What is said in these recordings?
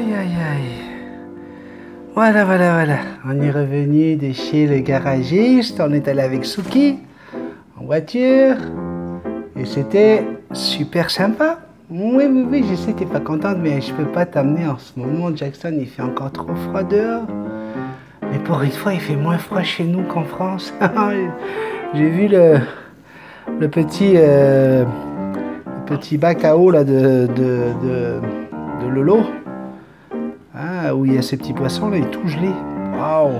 Aïe, aïe, aïe. Voilà, voilà, voilà. On est revenu de chez le garagiste. On est allé avec Suki en voiture. Et c'était super sympa. Oui, oui, oui, je sais que t'es pas contente, mais je peux pas t'amener en ce moment. Jackson, il fait encore trop froid dehors. Mais pour une fois, il fait moins froid chez nous qu'en France. J'ai vu le petit bac à eau là, de Lolo. Ah, où il y a ces petits poissons là, il est tout gelé. Waouh,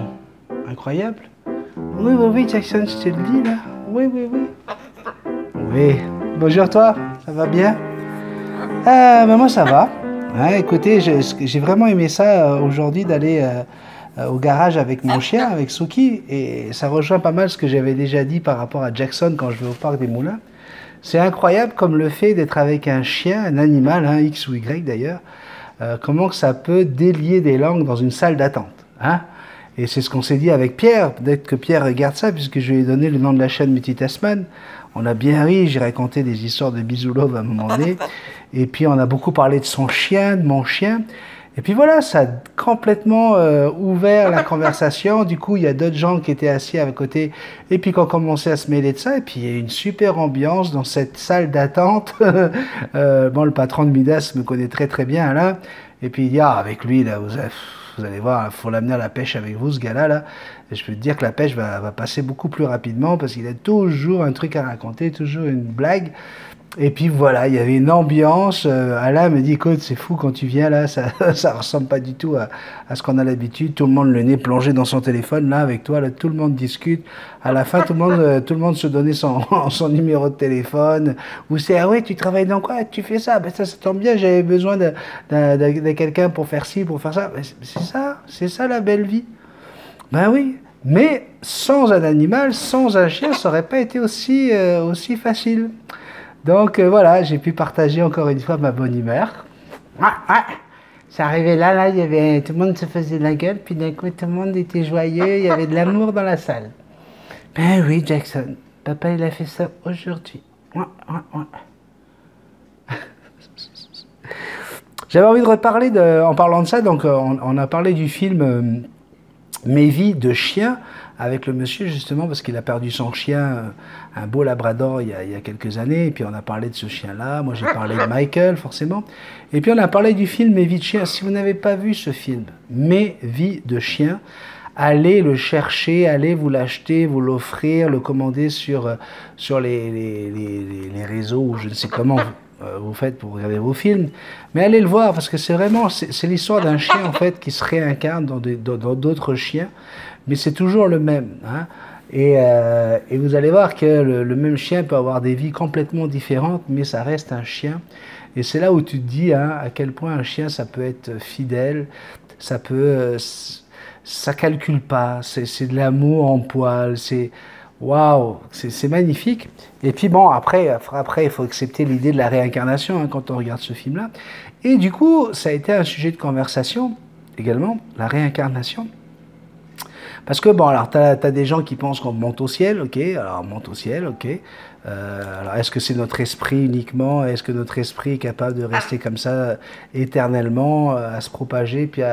incroyable. Oui, oui, oui, Jackson, je te le dis là. Oui, oui, oui. Oui. Bonjour toi, ça va bien? Ah, ben moi ça va. Hein, écoutez, j'ai vraiment aimé ça aujourd'hui d'aller au garage avec mon chien, avec Suki, et ça rejoint pas mal ce que j'avais déjà dit par rapport à Jackson quand je vais au parc des Moulins. C'est incroyable comme le fait d'être avec un chien, un animal, hein, X ou Y d'ailleurs, comment que ça peut délier des langues dans une salle d'attente. Hein? Et c'est ce qu'on s'est dit avec Pierre. Peut-être que Pierre regarde ça, puisque je lui ai donné le nom de la chaîne Multitasman. On a bien ri, j'ai raconté des histoires de bisoulove à un moment donné. Et puis on a beaucoup parlé de son chien, de mon chien. Et puis voilà, ça a complètement ouvert la conversation. Du coup, il y a d'autres gens qui étaient assis à côté et puis qui ont commencé à se mêler de ça. Et puis il y a une super ambiance dans cette salle d'attente. Bon, le patron de Midas me connaît très très bien là. Et puis il dit, ah, avec lui, là, vous allez voir, il faut l'amener à la pêche avec vous, ce gars-là. Là. Et je peux te dire que la pêche va passer beaucoup plus rapidement parce qu'il a toujours un truc à raconter, toujours une blague. Et puis voilà, il y avait une ambiance. Alain me dit, écoute, c'est fou quand tu viens là, ça ressemble pas du tout à ce qu'on a l'habitude. Tout le monde le nez plongé dans son téléphone. Là, avec toi, là, tout le monde discute. À la fin, tout le monde se donnait son numéro de téléphone. Ou c'est, ah ouais, tu travailles dans quoi? Tu fais ça? Ben ça tombe bien, j'avais besoin de quelqu'un pour faire ci, pour faire ça. Ben, c'est ça la belle vie. Ben oui. Mais sans un animal, sans un chien, ça aurait pas été aussi facile. Donc voilà, j'ai pu partager encore une fois ma bonne humeur. Ça arrivait là, il y avait, tout le monde se faisait la gueule, puis d'un coup tout le monde était joyeux, il y avait de l'amour dans la salle. Ben oui, Jackson, papa il a fait ça aujourd'hui. J'avais envie de reparler, en parlant de ça, donc on a parlé du film Mes vies de chien, avec le monsieur justement parce qu'il a perdu son chien, un beau labrador il y a quelques années, et puis on a parlé de ce chien-là, moi j'ai parlé de Michael forcément, et puis on a parlé du film Mes vies de chien. Si vous n'avez pas vu ce film, Mes vies de chien, allez le chercher, allez vous l'acheter, vous l'offrir, le commander sur les réseaux, ou je ne sais comment vous faites pour regarder vos films, mais allez le voir parce que c'est vraiment, c'est l'histoire d'un chien en fait qui se réincarne dans d'autres chiens, mais c'est toujours le même. Hein. Et vous allez voir que le même chien peut avoir des vies complètement différentes, mais ça reste un chien. Et c'est là où tu te dis hein, à quel point un chien ça peut être fidèle, ça peut, ça calcule pas, c'est de l'amour en poil, c'est waouh, c'est magnifique. Et puis bon, après, il faut accepter l'idée de la réincarnation hein, quand on regarde ce film-là. Et du coup, ça a été un sujet de conversation également, la réincarnation. Parce que bon, alors t'as des gens qui pensent qu'on monte au ciel, ok, alors on monte au ciel, ok. Alors est-ce que c'est notre esprit uniquement? Est-ce que notre esprit est capable de rester comme ça éternellement, à se propager? Puis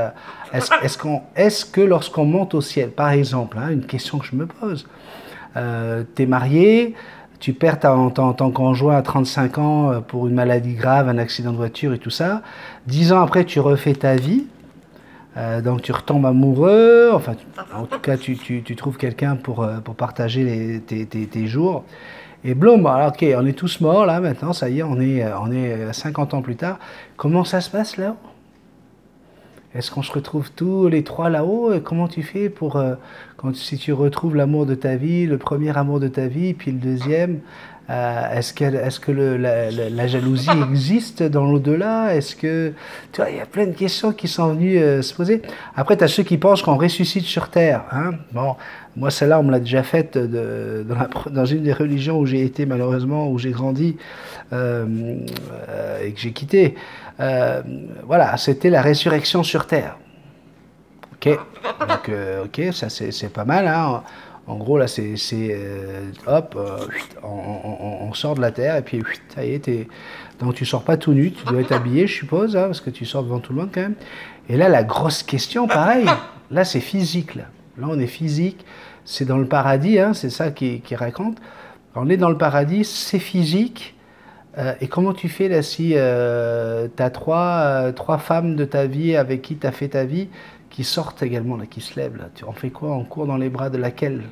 est-ce que lorsqu'on monte au ciel, par exemple, hein, une question que je me pose, t'es marié, tu perds ton conjoint à 35 ans pour une maladie grave, un accident de voiture et tout ça. 10 ans après, tu refais ta vie. Donc tu retombes amoureux, enfin en tout cas tu trouves quelqu'un pour partager tes jours. Et bloom, alors ok, on est tous morts là maintenant, ça y est, on est 50 ans plus tard. Comment ça se passe là-haut? Est-ce qu'on se retrouve tous les trois là-haut? Comment tu fais pour si tu retrouves l'amour de ta vie, le premier amour de ta vie, puis le deuxième? Est-ce que la jalousie existe dans l'au-delà? Est-ce que tu vois, il y a plein de questions qui sont venues se poser. Après, tu as ceux qui pensent qu'on ressuscite sur Terre. Hein? Bon, moi, celle-là, on me l'a déjà faite dans une des religions où j'ai été malheureusement, où j'ai grandi et que j'ai quitté. Voilà, c'était la résurrection sur Terre. Ok, donc ok, ça c'est pas mal. Hein. En gros, là, hop, on sort de la terre, et puis, ça y est, donc tu sors pas tout nu, tu dois être habillé, je suppose, hein, parce que tu sors devant tout le monde quand même. Et là, la grosse question, pareil, là, c'est physique, là. Là, on est physique, c'est dans le paradis, hein, c'est ça qui raconte. On est dans le paradis, c'est physique. Et comment tu fais là si tu as trois femmes de ta vie avec qui tu as fait ta vie qui sortent également, là, qui se lèvent là. Tu en fais quoi? On court dans les bras de laquelle?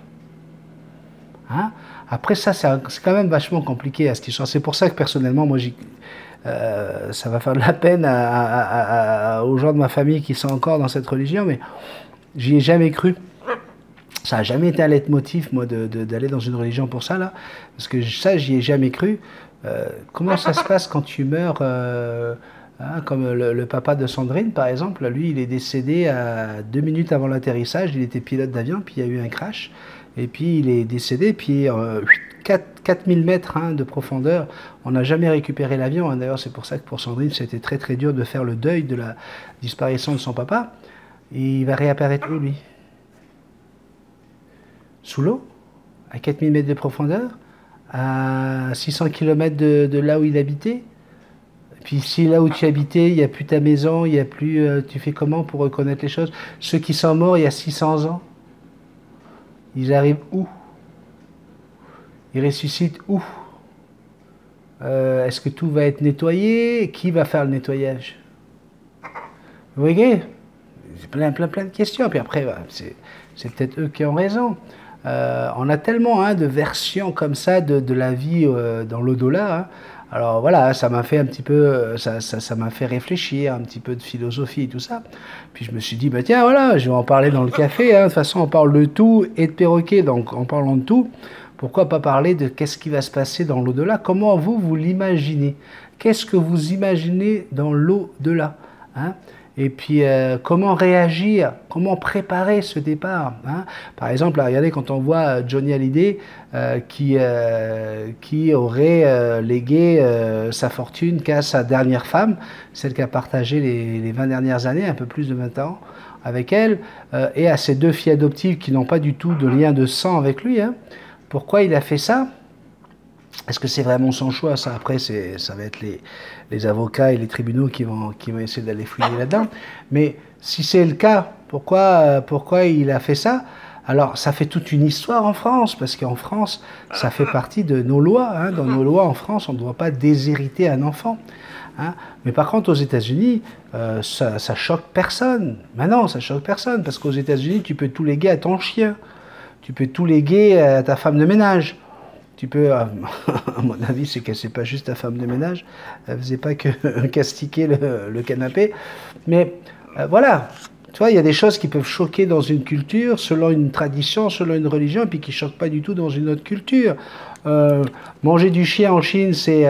Hein? Après ça, c'est quand même vachement compliqué à cette histoire. C'est pour ça que personnellement, moi, ça va faire de la peine aux gens de ma famille qui sont encore dans cette religion, mais j'y ai jamais cru. Ça n'a jamais été un leitmotiv, moi, d'aller dans une religion pour ça, là. Parce que ça, j'y ai jamais cru. Comment ça se passe quand tu meurs hein, comme le papa de Sandrine, par exemple, lui, il est décédé à 2 minutes avant l'atterrissage. Il était pilote d'avion, puis il y a eu un crash. Et puis il est décédé, puis 4000 mètres hein, de profondeur. On n'a jamais récupéré l'avion. Hein. D'ailleurs, c'est pour ça que pour Sandrine, c'était très très dur de faire le deuil de la disparition de son papa. Et il va réapparaître où, lui? Sous l'eau, à 4000 mètres de profondeur, à 600 km de là où il habitait. Puis si là où tu habitais, il n'y a plus ta maison, il n'y a plus... tu fais comment pour reconnaître les choses? Ceux qui sont morts il y a 600 ans, ils arrivent où? Ils ressuscitent où? Est-ce que tout va être nettoyé? Qui va faire le nettoyage? Vous voyez? Plein de questions. Puis après, c'est peut-être eux qui ont raison. On a tellement hein, de versions comme ça de la vie dans l'au-delà. Hein. Alors voilà, ça m'a fait un petit peu, ça m'a fait réfléchir, un petit peu de philosophie et tout ça. Puis je me suis dit, bah tiens, voilà, je vais en parler dans le café. Hein. De toute façon, on parle de tout et de perroquet, donc en parlant de tout, pourquoi pas parler de qu'est-ce qui va se passer dans l'au-delà? Comment vous l'imaginez? Qu'est-ce que vous imaginez dans l'au-delà hein? Et puis, comment réagir? Comment préparer ce départ hein? Par exemple, là, regardez, quand on voit Johnny Hallyday qui aurait légué sa fortune qu'à sa dernière femme, celle qui a partagé les 20 dernières années, un peu plus de 20 ans avec elle, et à ses 2 filles adoptives qui n'ont pas du tout de lien de sang avec lui. Hein. Pourquoi il a fait ça? Est-ce que c'est vraiment son choix? Ça, après, ça va être les avocats et les tribunaux qui vont essayer d'aller fouiller là-dedans. Mais si c'est le cas, pourquoi il a fait ça? Alors, ça fait toute une histoire en France, parce qu'en France, ça fait partie de nos lois. Hein. Dans nos lois, en France, on ne doit pas déshériter un enfant. Hein. Mais par contre, aux États-Unis, ça choque personne. Mais non, ça choque personne, parce qu'aux États-Unis, tu peux tout léguer à ton chien. Tu peux tout léguer à ta femme de ménage. Tu peux, à mon avis, c'est qu'elle c'est pas juste ta femme de ménage, elle faisait pas que castiquer le canapé, mais voilà, tu vois, il y a des choses qui peuvent choquer dans une culture, selon une tradition, selon une religion, et puis qui choquent pas du tout dans une autre culture. Manger du chien en Chine, c'est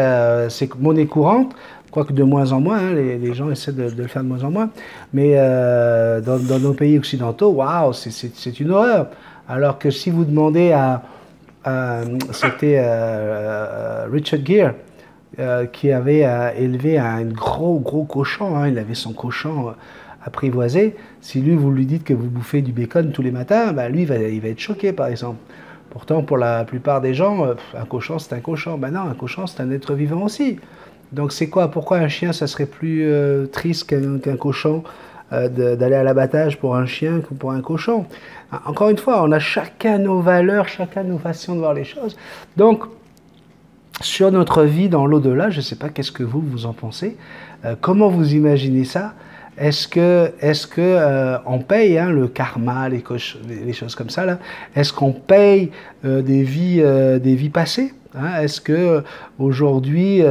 monnaie courante, quoique de moins en moins, hein, les gens essaient de le faire de moins en moins, mais dans nos pays occidentaux, waouh, c'est une horreur. Alors que si vous demandez c'était Richard Gere qui avait élevé un gros cochon, hein, il avait son cochon apprivoisé. Si lui, vous lui dites que vous bouffez du bacon tous les matins, bah, lui, il va être choqué, par exemple. Pourtant, pour la plupart des gens, un cochon, c'est un cochon. Ben non, un cochon, c'est un être vivant aussi. Donc c'est quoi? Pourquoi un chien, ça serait plus triste qu'un cochon d'aller à l'abattage pour un chien que pour un cochon? Encore une fois, on a chacun nos valeurs, chacun nos façons de voir les choses. Donc, sur notre vie dans l'au-delà, je ne sais pas qu'est-ce que vous en pensez. Comment vous imaginez ça? Est-ce que on paye hein, le karma, les choses comme ça là? Est-ce qu'on paye des vies passées? Hein? Est-ce que aujourd'hui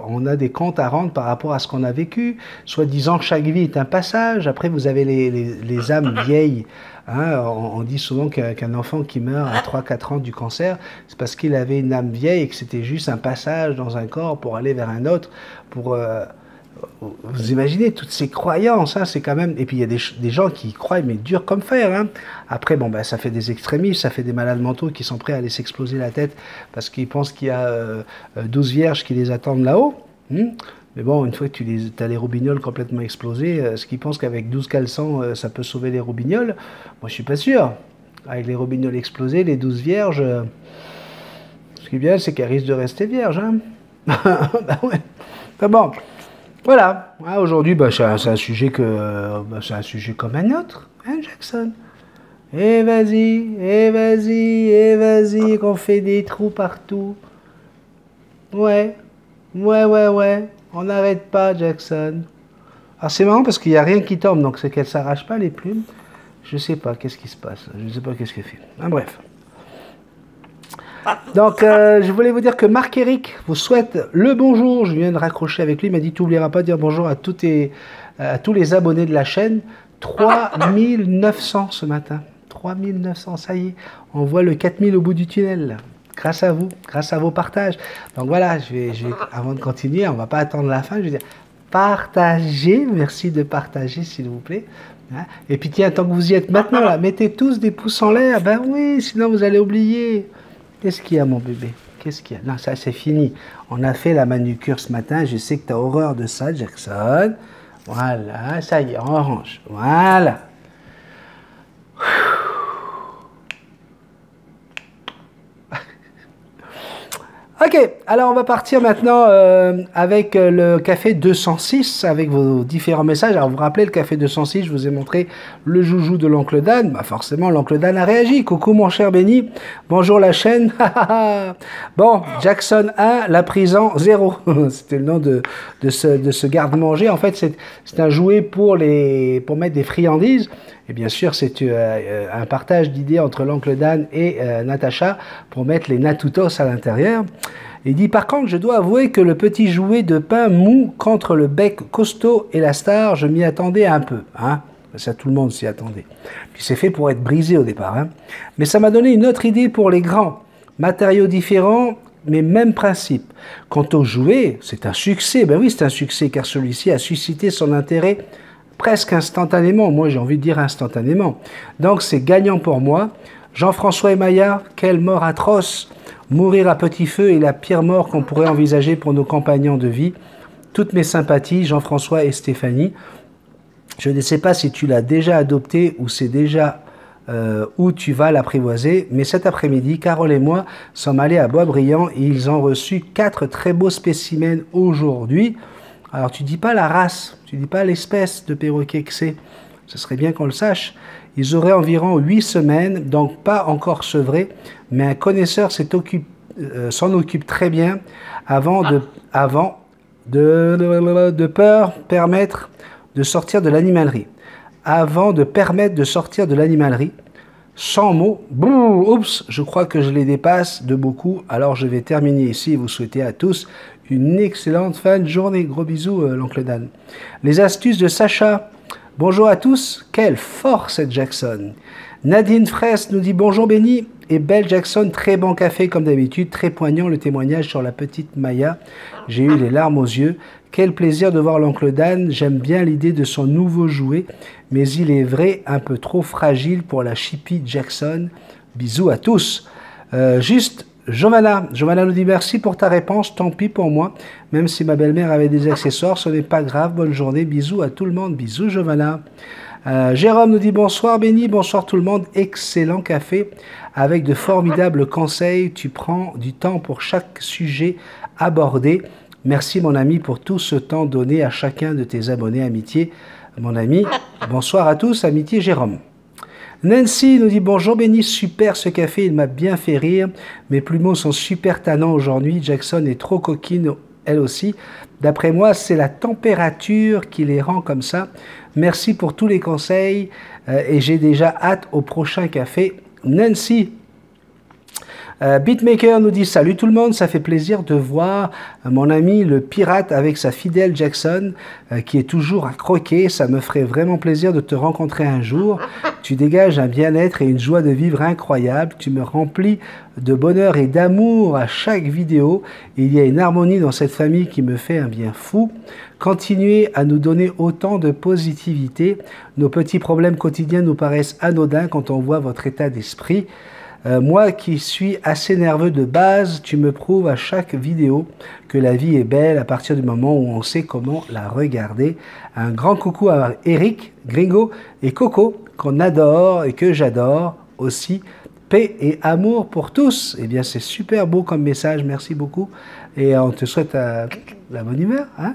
on a des comptes à rendre par rapport à ce qu'on a vécu? Soi-disant, chaque vie est un passage. Après, vous avez les âmes vieilles. Hein, on dit souvent qu'un enfant qui meurt à 3-4 ans du cancer, c'est parce qu'il avait une âme vieille et que c'était juste un passage dans un corps pour aller vers un autre. Vous imaginez toutes ces croyances, hein, c'est quand même... Et puis il y a des gens qui y croient, mais dur comme fer. Hein. Après, bon, ben, ça fait des extrémistes, ça fait des malades mentaux qui sont prêts à aller s'exploser la tête parce qu'ils pensent qu'il y a 12 vierges qui les attendent là-haut. Mais bon, une fois que tu as les roubignoles complètement explosées, ce qu'ils pensent qu'avec 12 caleçons, ça peut sauver les roubignoles, moi je suis pas sûr. avec les robignoles explosés, les 12 vierges. Ce qui est bien, c'est qu'elles risquent de rester vierges. Hein. Bah ouais. Enfin bon, voilà. Ah, aujourd'hui, bah, c'est un sujet c'est un sujet comme un autre, hein, Jackson. Et vas-y, et vas-y, et vas-y, qu'on fait des trous partout. Ouais, ouais. On n'arrête pas, Jackson. Alors c'est marrant parce qu'il n'y a rien qui tombe, donc c'est qu'elle ne s'arrache pas les plumes. Je sais pas qu'est-ce qui se passe. Je ne sais pas qu'est-ce qu'elle fait. Ah, bref. Donc je voulais vous dire que Marc-Éric vous souhaite le bonjour. Je viens de raccrocher avec lui. Il m'a dit tu n'oublieras pas de dire bonjour à tous les abonnés de la chaîne. 3900 ce matin. 3900, ça y est. On voit le 4000 au bout du tunnel. Là. Grâce à vous, grâce à vos partages. Donc voilà, avant de continuer, on ne va pas attendre la fin. Je vais dire partagez. Merci de partager s'il vous plaît. Hein. Et puis tiens, tant que vous y êtes maintenant, là, mettez tous des pouces en l'air. Ben oui, sinon vous allez oublier. Qu'est-ce qu'il y a, mon bébé? Qu'est-ce qu'il y a? Non, ça, c'est fini. On a fait la manucure ce matin. Je sais que tu as horreur de ça, Jackson. Voilà, ça y est, on range. Voilà. Ok, alors on va partir maintenant avec le café 206, avec vos différents messages. Alors vous vous rappelez, le café 206, je vous ai montré le joujou de l'oncle Dan. Bah forcément, l'oncle Dan a réagi. Coucou mon cher Benny, bonjour la chaîne. Bon, Jackson 1, la prison 0. C'était le nom de ce garde-manger. En fait, c'est un jouet pour mettre des friandises. Et bien sûr, c'est un partage d'idées entre l'oncle Dan et Natacha pour mettre les natutos à l'intérieur. Il dit, par contre, je dois avouer que le petit jouet de pain mou contre le bec costaud et la star, je m'y attendais un peu. Hein. Ça, tout le monde s'y attendait. Puis c'est fait pour être brisé au départ. Hein. Mais ça m'a donné une autre idée pour les grands. Matériaux différents, mais même principe. Quant au jouet, c'est un succès. Ben oui, c'est un succès, car celui-ci a suscité son intérêt presque instantanément, moi j'ai envie de dire instantanément. Donc c'est gagnant pour moi. Jean-François et Maya, quelle mort atroce. Mourir à petit feu est la pire mort qu'on pourrait envisager pour nos compagnons de vie. Toutes mes sympathies, Jean-François et Stéphanie. Je ne sais pas si tu l'as déjà adopté ou c'est déjà où tu vas l'apprivoiser, mais cet après-midi, Carole et moi sommes allés à Boisbriand et ils ont reçu 4 très beaux spécimens aujourd'hui. Alors, tu dis pas la race, tu dis pas l'espèce de perroquet que c'est. Ce serait bien qu'on le sache. Ils auraient environ 8 semaines, donc pas encore sevrés, mais un connaisseur s'en occupe très bien avant de permettre de sortir de l'animalerie. Avant de permettre de sortir de l'animalerie, sans mots, oups, je crois que je les dépasse de beaucoup, alors je vais terminer ici et vous souhaiter à tous une excellente fin de journée. Gros bisous, l'oncle Dan. Les astuces de Sacha. Bonjour à tous. Quelle force, Jackson. Nadine Fraisse nous dit bonjour Benny et belle Jackson. Très bon café comme d'habitude. Très poignant le témoignage sur la petite Maya. J'ai eu les larmes aux yeux. Quel plaisir de voir l'oncle Dan. J'aime bien l'idée de son nouveau jouet. Mais il est vrai un peu trop fragile pour la chippie Jackson. Bisous à tous. Giovanna nous dit merci pour ta réponse, tant pis pour moi, même si ma belle-mère avait des accessoires, ce n'est pas grave, bonne journée, bisous à tout le monde, bisous Giovanna. Jérôme nous dit bonsoir Benny, bonsoir tout le monde, excellent café, avec de formidables conseils, tu prends du temps pour chaque sujet abordé, merci mon ami pour tout ce temps donné à chacun de tes abonnés, amitié, mon ami, bonsoir à tous, amitié Jérôme. Nancy nous dit bonjour Benny, super ce café, il m'a bien fait rire. Mes plumeaux sont super tannants aujourd'hui. Jackson est trop coquine, elle aussi. D'après moi, c'est la température qui les rend comme ça. Merci pour tous les conseils et j'ai déjà hâte au prochain café. Nancy. Beatmaker nous dit salut tout le monde, ça fait plaisir de voir mon ami le pirate avec sa fidèle Jackson qui est toujours à croquer, ça me ferait vraiment plaisir de te rencontrer un jour, tu dégages un bien-être et une joie de vivre incroyable, tu me remplis de bonheur et d'amour à chaque vidéo, il y a une harmonie dans cette famille qui me fait un bien fou, continuez à nous donner autant de positivité, nos petits problèmes quotidiens nous paraissent anodins quand on voit votre état d'esprit. Moi qui suis assez nerveux de base, tu me prouves à chaque vidéo que la vie est belle à partir du moment où on sait comment la regarder. Un grand coucou à Eric, Gringo et Coco qu'on adore et que j'adore. aussi. Paix et amour pour tous. Eh bien, c'est super beau comme message. Merci beaucoup. Et on te souhaite la bonne humeur. Hein?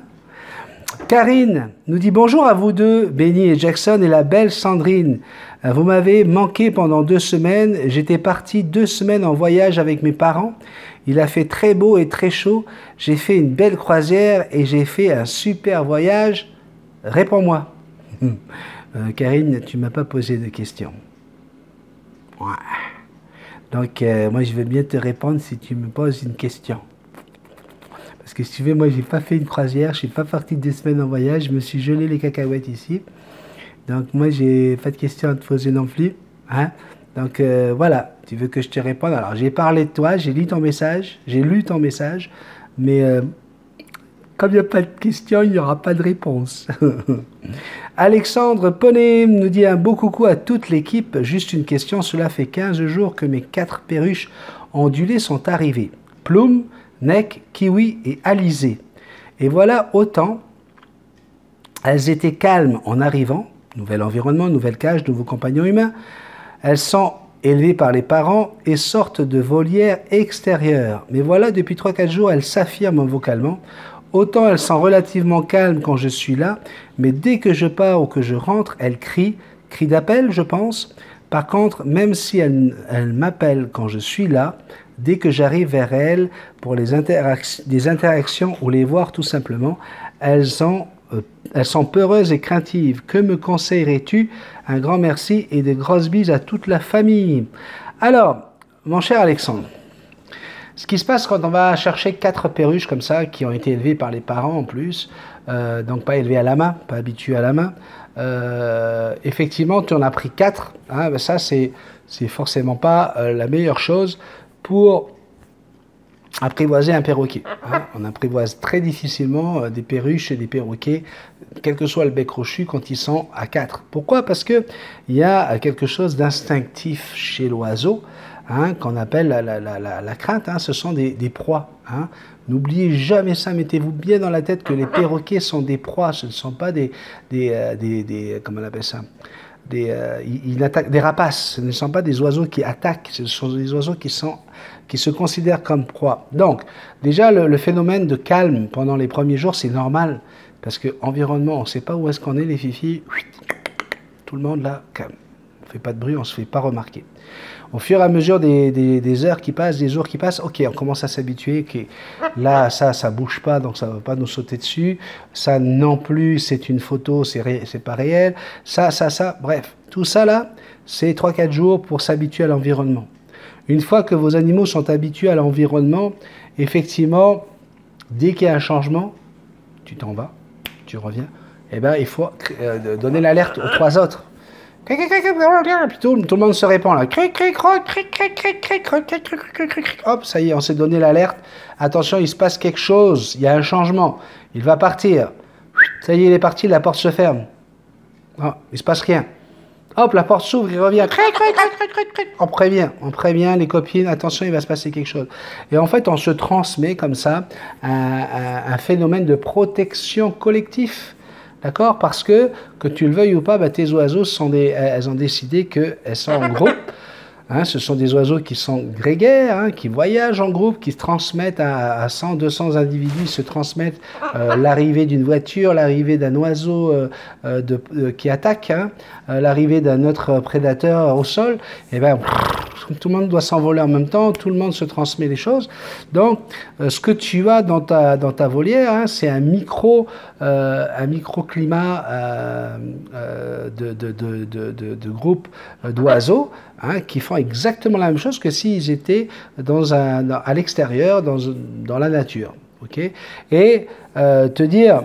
Karine nous dit bonjour à vous deux, Benny et Jackson, et la belle Sandrine. Vous m'avez manqué pendant 2 semaines. J'étais parti 2 semaines en voyage avec mes parents. Il a fait très beau et très chaud. J'ai fait une belle croisière et j'ai fait un super voyage. Réponds-moi. Karine, tu ne m'as pas posé de questions. Ouais. Donc, moi, je vais bien te répondre si tu me poses une question. Parce que si tu veux, moi, j'ai pas fait une croisière, je suis pas parti 2 semaines en voyage, je me suis gelé les cacahuètes ici. Donc, moi, j'ai pas de questions à te poser non plus. Hein? Donc, voilà, tu veux que je te réponde. Alors, j'ai parlé de toi, j'ai lu ton message, mais comme il n'y a pas de questions, il n'y aura pas de réponse. Alexandre Poney nous dit un beau coucou à toute l'équipe. Juste une question, cela fait 15 jours que mes 4 perruches ondulées sont arrivées. Plume, Neck, Kiwi et Alizé. Et voilà autant, elles étaient calmes en arrivant, nouvel environnement, nouvelle cage, nouveaux compagnons humains. Elles sont élevées par les parents et sortent de volières extérieures. Mais voilà, depuis 3-4 jours, elles s'affirment vocalement. Autant elles sont relativement calmes quand je suis là, mais dès que je pars ou que je rentre, elles crient, cris d'appel, je pense. Par contre, même si elles m'appellent quand je suis là, dès que j'arrive vers elles pour des interactions ou les voir tout simplement, elles sont peureuses et craintives. Que me conseillerais-tu? Un grand merci et de grosses bises à toute la famille. Alors, mon cher Alexandre, ce qui se passe quand on va chercher 4 perruches comme ça, qui ont été élevées par les parents en plus, donc pas élevées à la main, pas habituées à la main, effectivement, tu en as pris 4, hein, ben ça c'est forcément pas la meilleure chose pour apprivoiser un perroquet. Hein. On apprivoise très difficilement des perruches et des perroquets, quel que soit le bec crochu, quand ils sont à 4. Pourquoi? Parce qu'il y a quelque chose d'instinctif chez l'oiseau, hein, qu'on appelle la crainte. Hein. Ce sont des proies. Hein. N'oubliez jamais ça, mettez-vous bien dans la tête que les perroquets sont des proies, ce ne sont pas comment on appelle ça? Ils attaquent des rapaces, ce ne sont pas des oiseaux qui attaquent, ce sont des oiseaux qui se considèrent comme proies. Donc, déjà, le phénomène de calme pendant les premiers jours, c'est normal, parce que environnement, on ne sait pas où est-ce qu'on est, les fifis, tout le monde là, calme. On ne fait pas de bruit, on ne se fait pas remarquer. Au fur et à mesure des heures qui passent, des jours qui passent, ok, on commence à s'habituer, okay, là, ça bouge pas, donc ça ne va pas nous sauter dessus, ça non plus, c'est une photo, c'est pas réel, ça, bref, tout ça là, c'est 3-4 jours pour s'habituer à l'environnement. Une fois que vos animaux sont habitués à l'environnement, effectivement, dès qu'il y a un changement, tu t'en vas, tu reviens, et ben il faut donner l'alerte aux 3 autres. Puis tout le monde se répand là. Hop, ça y est, on s'est donné l'alerte. Attention, il se passe quelque chose. Il y a un changement. Il va partir. Ça y est, il est parti, la porte se ferme. Oh, il se passe rien. Hop, la porte s'ouvre, il revient. On prévient les copines. Attention, il va se passer quelque chose. Et en fait, on se transmet comme ça un phénomène de protection collectif. D'accord? Parce que tu le veuilles ou pas, bah, tes oiseaux, elles ont décidé qu'elles sont en groupe. Hein, ce sont des oiseaux qui sont grégaires, hein, qui voyagent en groupe, qui se transmettent à 100, 200 individus, se transmettent l'arrivée d'une voiture, l'arrivée d'un oiseau qui attaque, hein, l'arrivée d'un autre prédateur au sol. Et ben, tout le monde doit s'envoler en même temps, tout le monde se transmet les choses. Donc, ce que tu as dans ta volière, hein, c'est un microclimat de groupe d'oiseaux, hein, qui font exactement la même chose que s'ils étaient à l'extérieur, dans la nature. Okay? Et te dire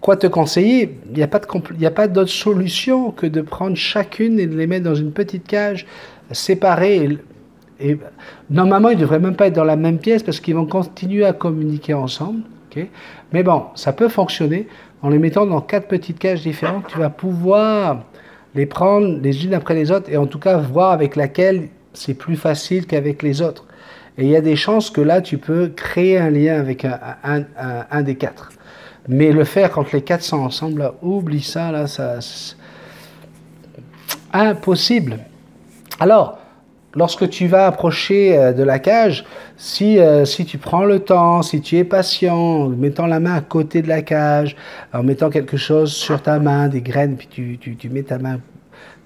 quoi te conseiller, il n'y a pas d'autre solution que de prendre chacune et de les mettre dans une petite cage séparée. Et normalement, ils ne devraient même pas être dans la même pièce parce qu'ils vont continuer à communiquer ensemble. Okay? Mais bon, ça peut fonctionner. En les mettant dans 4 petites cages différentes, tu vas pouvoir les prendre les unes après les autres et en tout cas voir avec laquelle c'est plus facile qu'avec les autres. Et il y a des chances que là, tu peux créer un lien avec un des 4. Mais le faire quand les 4 sont ensemble, là, oublie ça, là, impossible. Alors, lorsque tu vas approcher de la cage, si tu prends le temps, si tu es patient, en mettant la main à côté de la cage, en mettant quelque chose sur ta main, des graines, puis tu mets ta main,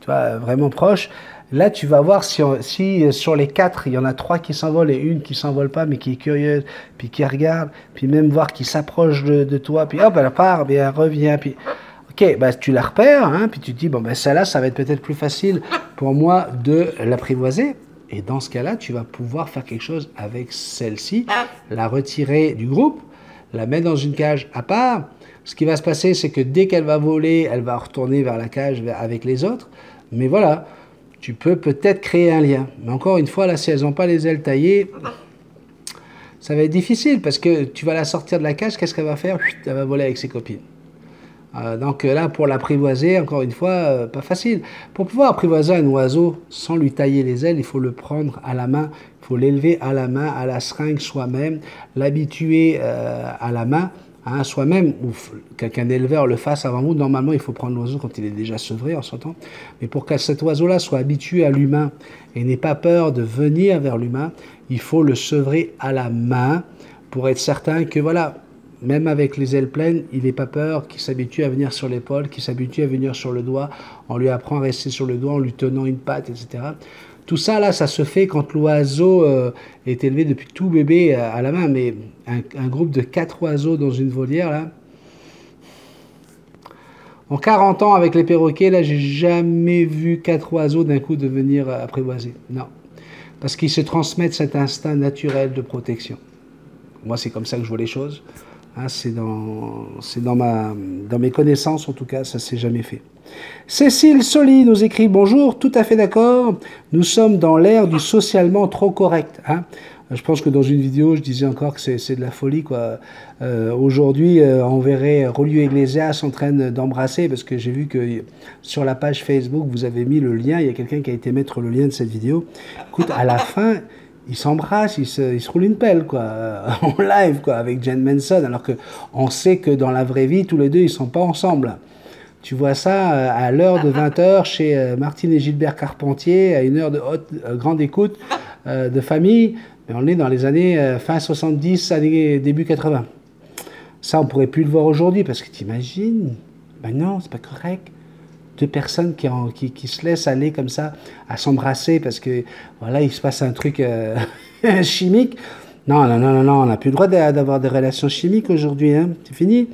tu vois, vraiment proche, là tu vas voir si sur les 4, il y en a 3 qui s'envolent et une qui s'envole pas, mais qui est curieuse, puis qui regarde, puis même voir qui s'approche de toi, puis hop, elle part, puis elle revient, puis... Ok, bah, tu la repères, hein, puis tu te dis, bon, ben celle-là, ça va être peut-être plus facile pour moi de l'apprivoiser. Et dans ce cas-là, tu vas pouvoir faire quelque chose avec celle-ci, la retirer du groupe, la mettre dans une cage à part. Ce qui va se passer, c'est que dès qu'elle va voler, elle va retourner vers la cage avec les autres. Mais voilà, tu peux peut-être créer un lien. Mais encore une fois, là, si elles n'ont pas les ailes taillées, ça va être difficile parce que tu vas la sortir de la cage, qu'est-ce qu'elle va faire? Elle va voler avec ses copines. Donc là, pour l'apprivoiser, encore une fois, pas facile. Pour pouvoir apprivoiser un oiseau sans lui tailler les ailes, il faut le prendre à la main, il faut l'élever à la main, à la seringue soi-même, l'habituer à la main, hein, soi-même, ou qu'un éleveur le fasse avant vous. Normalement, il faut prendre l'oiseau quand il est déjà sevré, en s'entend. Mais pour que cet oiseau-là soit habitué à l'humain et n'ait pas peur de venir vers l'humain, il faut le sevrer à la main pour être certain que, voilà, même avec les ailes pleines, il n'est pas peur, qu'il s'habitue à venir sur l'épaule, qu'il s'habitue à venir sur le doigt, on lui apprend à rester sur le doigt en lui tenant une patte, etc. Tout ça, là, ça se fait quand l'oiseau est élevé depuis tout bébé à la main, mais un groupe de 4 oiseaux dans une volière, là, en 40 ans avec les perroquets, là, j'ai jamais vu 4 oiseaux d'un coup devenir apprivoisés. Non. Parce qu'ils se transmettent cet instinct naturel de protection. Moi, c'est comme ça que je vois les choses. Hein, c'est dans mes connaissances, en tout cas, ça ne s'est jamais fait. Cécile Soli nous écrit « Bonjour, tout à fait d'accord, nous sommes dans l'ère du socialement trop correct. Hein. » Je pense que dans une vidéo, je disais encore que c'est de la folie, quoi. Aujourd'hui, on verrait Rolio Iglesias en train d'embrasser, parce que j'ai vu que sur la page Facebook, vous avez mis le lien, il y a quelqu'un qui a été mettre le lien de cette vidéo. Écoute, à la fin... Ils s'embrassent, ils se roulent une pelle, quoi, en live, quoi, avec Jen Manson, alors qu'on sait que dans la vraie vie, tous les deux, ils sont pas ensemble. Tu vois ça à l'heure de 20h chez Martine et Gilbert Carpentier, à une heure de grande écoute de famille, mais on est dans les années fin 70, début 80. Ça, on pourrait plus le voir aujourd'hui, parce que t'imagines, ben non, c'est pas correct. 2 personnes qui se laissent aller comme ça à s'embrasser parce que voilà, il se passe un truc chimique. Non, on n'a plus le droit d'avoir des relations chimiques aujourd'hui, hein, c'est fini.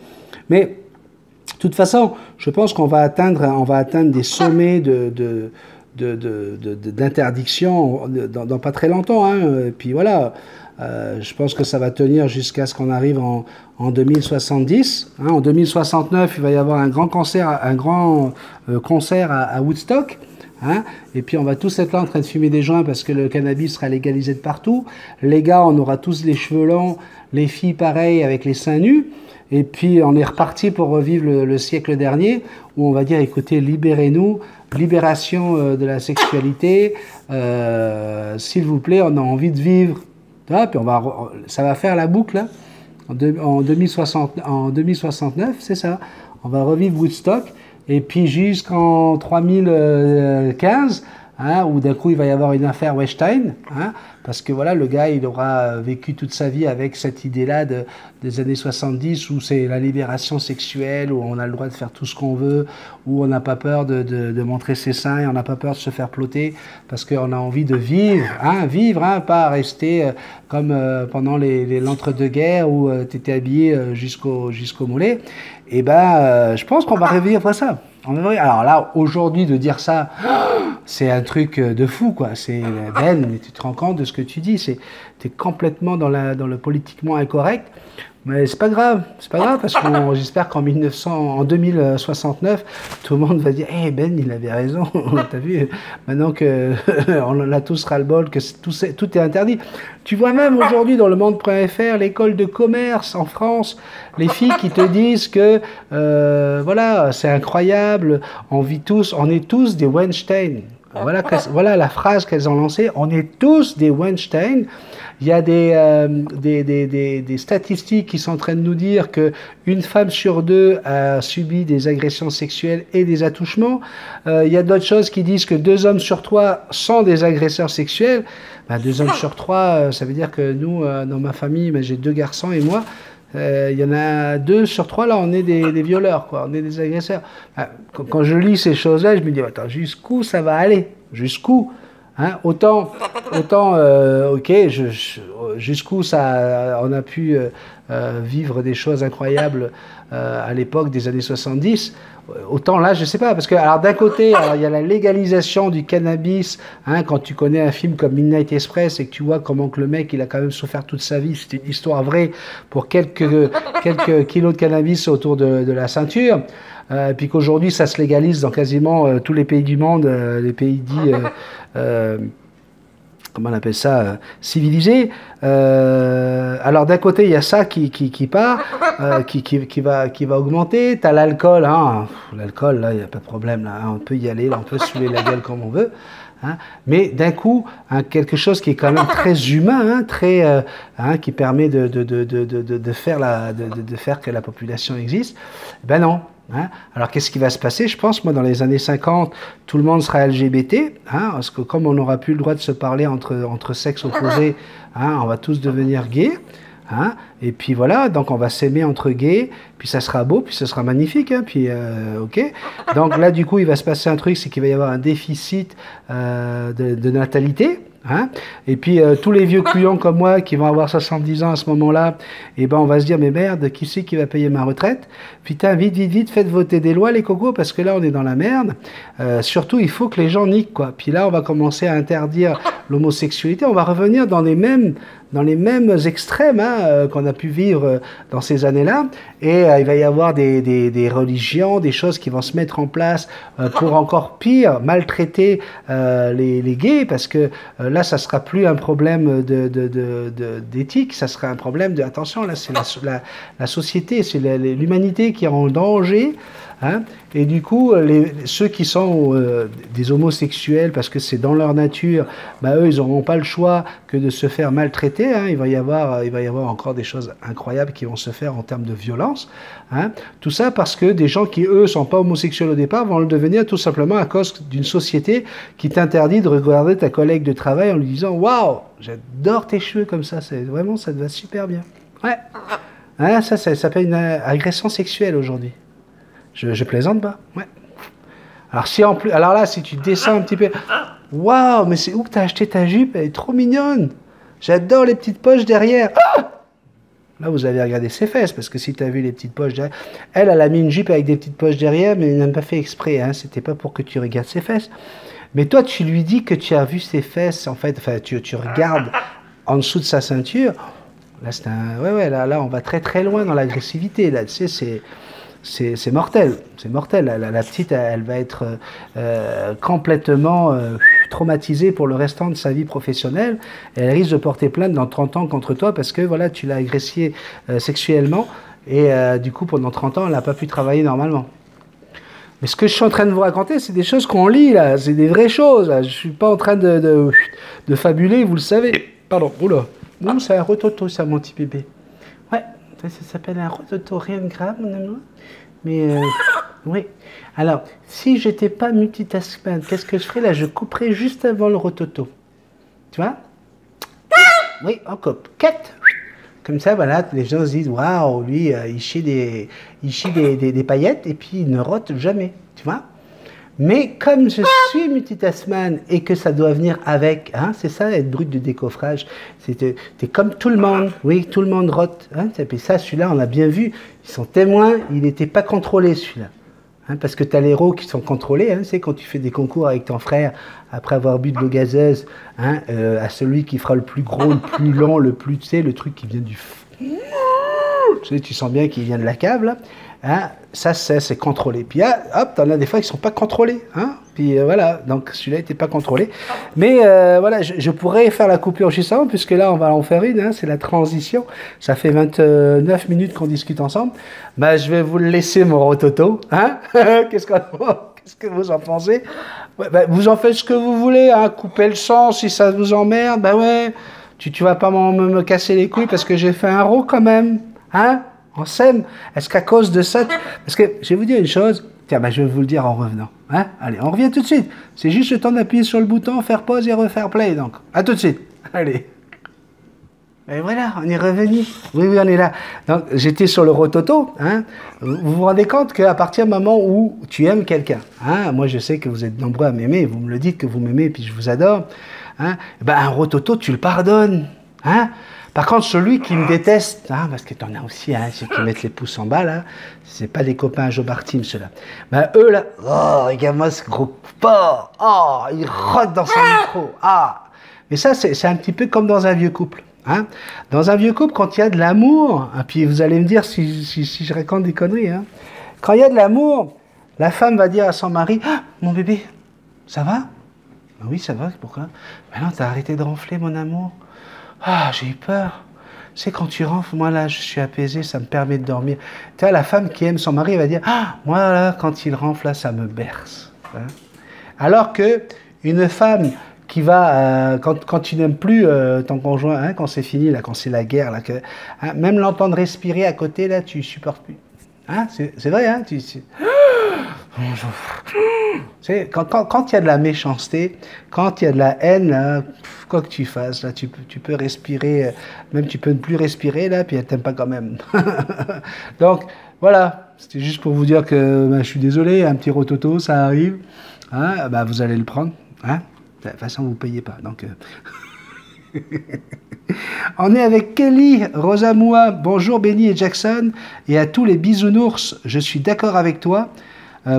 Mais de toute façon, je pense qu'on va atteindre des sommets d'interdiction dans pas très longtemps. Hein. Et puis voilà, je pense que ça va tenir jusqu'à ce qu'on arrive en 2070. Hein. En 2069, il va y avoir un grand concert à Woodstock. Hein. Et puis on va tous être là en train de fumer des joints parce que le cannabis sera légalisé de partout. Les gars, on aura tous les cheveux longs, les filles pareil avec les seins nus. Et puis on est reparti pour revivre le siècle dernier où on va dire écoutez, libérez-nous, libération de la sexualité, s'il vous plaît, on a envie de vivre. Ah, puis ça va faire la boucle hein, en 2069, c'est ça. On va revivre Woodstock et puis jusqu'en 3015, hein, où d'un coup il va y avoir une affaire Weinstein, hein, parce que voilà, le gars il aura vécu toute sa vie avec cette idée-là des années 70 où c'est la libération sexuelle, où on a le droit de faire tout ce qu'on veut, où on n'a pas peur de montrer ses seins et on n'a pas peur de se faire plotter parce qu'on a envie de vivre, hein, pas rester comme pendant l'entre-deux-guerres où tu étais habillé jusqu'au mollet. Et ben, je pense qu'on va revivre ça. Alors là, aujourd'hui, de dire ça, c'est un truc de fou, quoi. C'est Ben, mais tu te rends compte de ce que tu dis. T'es complètement dans le politiquement incorrect. Mais c'est pas grave parce que j'espère qu'en 2069, tout le monde va dire « Hey Ben, il avait raison, t'as vu, maintenant qu'on en a tous ras-le-bol, que tout est interdit. » Tu vois même aujourd'hui dans le monde.fr, l'école de commerce en France, les filles qui te disent que voilà, c'est incroyable, on est tous des Weinstein. Voilà la phrase qu'elles ont lancée. On est tous des Weinstein. Il y a des statistiques qui sont en train de nous dire qu'une femme sur deux a subi des agressions sexuelles et des attouchements. Il y a d'autres choses qui disent que 2 hommes sur 3 sont des agresseurs sexuels. 2 hommes sur 3, ça veut dire que nous, dans ma famille, j'ai 2 garçons et moi, il y en a 2 sur 3, là, on est des violeurs, quoi. On est des agresseurs. Quand je lis ces choses-là, je me dis, attends, jusqu'où ça va aller? Jusqu'où? Hein, autant ok, jusqu'où on a pu vivre des choses incroyables à l'époque des années 70, autant là, je sais pas, parce que alors d'un côté, il y a la légalisation du cannabis, hein, quand tu connais un film comme Midnight Express et que tu vois comment que le mec, il a quand même souffert toute sa vie, c'est une histoire vraie pour quelques kilos de cannabis autour de la ceinture. Puis qu'aujourd'hui, ça se légalise dans quasiment tous les pays du monde, les pays dits, comment on appelle ça, civilisés. Alors d'un côté, il y a ça qui part, qui va augmenter. Tu as l'alcool, hein. L'alcool, là, il n'y a pas de problème, là, hein. On peut y aller, là, on peut se saouler la gueule comme on veut. Hein, mais d'un coup, hein, quelque chose qui est quand même très humain, hein, très, qui permet de faire que la population existe, ben non. Hein. Alors qu'est-ce qui va se passer? Je pense, moi, dans les années 50, tout le monde sera LGBT, hein, parce que comme on n'aura plus le droit de se parler entre sexes opposés, hein, on va tous devenir gays. Hein, et puis voilà, donc on va s'aimer entre gays, puis ça sera beau, puis ça sera magnifique, hein, puis ok. Donc là, du coup, il va se passer un truc, c'est qu'il va y avoir un déficit de natalité. Hein, et puis tous les vieux couillons comme moi qui vont avoir 70 ans à ce moment-là, et ben on va se dire mais merde, qui c'est qui va payer ma retraite? Putain, vite, faites voter des lois les cocos parce que là on est dans la merde. Surtout il faut que les gens niquent quoi. Puis là on va commencer à interdire l'homosexualité, on va revenir dans les mêmes extrêmes hein, qu'on a pu vivre dans ces années-là, et il va y avoir des religions, des choses qui vont se mettre en place pour encore pire maltraiter les gays, parce que là ça sera plus un problème d'éthique, ça sera un problème de attention, là c'est la société, c'est l'humanité qui est en danger. Hein, et du coup, ceux qui sont des homosexuels, parce que c'est dans leur nature, bah, eux, ils n'auront pas le choix que de se faire maltraiter. Hein, il va y avoir encore des choses incroyables qui vont se faire en termes de violence. Hein, tout ça parce que des gens qui, eux, ne sont pas homosexuels au départ, vont le devenir tout simplement à cause d'une société qui t'interdit de regarder ta collègue de travail en lui disant « Waouh, j'adore tes cheveux comme ça, vraiment, ça te va super bien. » Ouais, hein, ça s'appelle une agression sexuelle aujourd'hui. Je plaisante pas, ouais. Alors si en plus, alors là, si tu descends un petit peu, waouh, mais c'est où que t'as acheté ta jupe? Elle est trop mignonne. J'adore les petites poches derrière. Ah, là, vous avez regardé ses fesses, parce que si tu as vu les petites poches derrière, elle a mis une jupe avec des petites poches derrière, mais elle n'a pas fait exprès. Hein. C'était pas pour que tu regardes ses fesses. Mais toi, tu lui dis que tu as vu ses fesses, en fait, enfin, tu regardes en dessous de sa ceinture. Là, c'est un, ouais, là, on va très très loin dans l'agressivité. Là, tu sais, c'est mortel, c'est mortel. La petite, elle va être complètement traumatisée pour le restant de sa vie professionnelle. Et elle risque de porter plainte dans 30 ans contre toi parce que voilà, tu l'as agressée sexuellement et du coup, pendant 30 ans, elle n'a pas pu travailler normalement. Mais ce que je suis en train de vous raconter, c'est des choses qu'on lit, là. C'est des vraies choses, là. Je ne suis pas en train de fabuler, vous le savez. Pardon, oula. Non, c'est un rototo, ça, mon petit bébé. Ouais. Ça s'appelle un rototo, rien de grave, mon amour. Mais, oui. Alors, si je n'étais pas multitaskman, qu'est-ce que je ferais là? Je couperais juste avant le rototo. Tu vois? Oui, on coupe. 4. Comme ça, voilà, les gens se disent, waouh, lui, il chie des paillettes et puis il ne rote jamais. Tu vois? Mais comme je suis multitaskman et que ça doit venir avec, hein, c'est ça être brut de décoffrage, t'es comme tout le monde, oui, tout le monde rote. Hein, et ça, celui-là, on l'a bien vu, ils sont témoins, il n'était pas contrôlé celui-là. Hein, parce que tu as les héros qui sont contrôlés, hein, c'est quand tu fais des concours avec ton frère, après avoir bu de l'eau gazeuse, hein, à celui qui fera le plus gros, le plus long, le plus, tu sais, le truc qui vient du... Tu sais, tu sens bien qu'il vient de la cave, là. Hein, ça, c'est contrôlé. Puis, hop, t'en as des fois qui ne sont pas contrôlés. Hein, puis voilà, donc celui-là n'était pas contrôlé. Mais voilà, je pourrais faire la coupure juste avant, puisque là, on va en faire une. Hein, c'est la transition. Ça fait 29 minutes qu'on discute ensemble. Bah, je vais vous le laisser, mon rototo. Hein. Qu'est-ce que vous en pensez? Ouais, bah, vous en faites ce que vous voulez, hein, coupez le sang si ça vous emmerde, bah ouais. Tu vas pas me casser les couilles parce que j'ai fait un rot quand même, hein? On s'aime. Est-ce qu'à cause de ça... Parce que je vais vous dire une chose, tiens, bah, je vais vous le dire en revenant. Hein? Allez, on revient tout de suite. C'est juste le temps d'appuyer sur le bouton, faire pause et refaire play, donc. À tout de suite. Allez. Et voilà, on est revenu. Oui, oui, on est là. Donc, j'étais sur le rototo. Hein. Vous vous rendez compte qu'à partir du moment où tu aimes quelqu'un, hein, moi je sais que vous êtes nombreux à m'aimer, vous me le dites que vous m'aimez et puis je vous adore, hein, ben, un rototo, tu le pardonnes. Hein. Par contre, celui qui me déteste, hein, parce que tu en as aussi, hein, ceux qui mettent les pouces en bas, là, c'est pas des copains à Joe Bartim, ceux-là. Ben, eux, là, oh, regarde-moi ce gros porc, oh, il rote dans son micro, ah. Mais ça, c'est un petit peu comme dans un vieux couple. Hein? Dans un vieux couple, quand il y a de l'amour, et puis vous allez me dire si je raconte des conneries, hein? Quand il y a de l'amour, la femme va dire à son mari, ah, mon bébé, ça va? Ben oui, ça va, pourquoi? Ben non, t'as arrêté de ronfler, mon amour. Ah, j'ai eu peur. C'est quand tu ronfles, moi là, je suis apaisé, ça me permet de dormir. Tu vois, la femme qui aime son mari, elle va dire, ah, moi là, quand il ronfle, là, ça me berce. Hein? Alors que une femme qui va, quand tu n'aimes plus ton conjoint, hein, quand c'est fini, là, quand c'est la guerre, là, hein, même l'entendre respirer à côté, là, tu supportes plus. Hein, c'est vrai, hein, quand il y a de la méchanceté, quand il y a de la haine, là, quoi que tu fasses, là, tu peux respirer, même tu peux ne plus respirer, là, puis elle t'aime pas quand même. Donc, voilà, c'était juste pour vous dire que ben, je suis désolé, un petit rototo, ça arrive, hein, ben, vous allez le prendre, hein. De toute façon, vous ne payez pas. Donc, on est avec Kelly, Rosa Moua, bonjour Benny et Jackson, et à tous les bisounours, je suis d'accord avec toi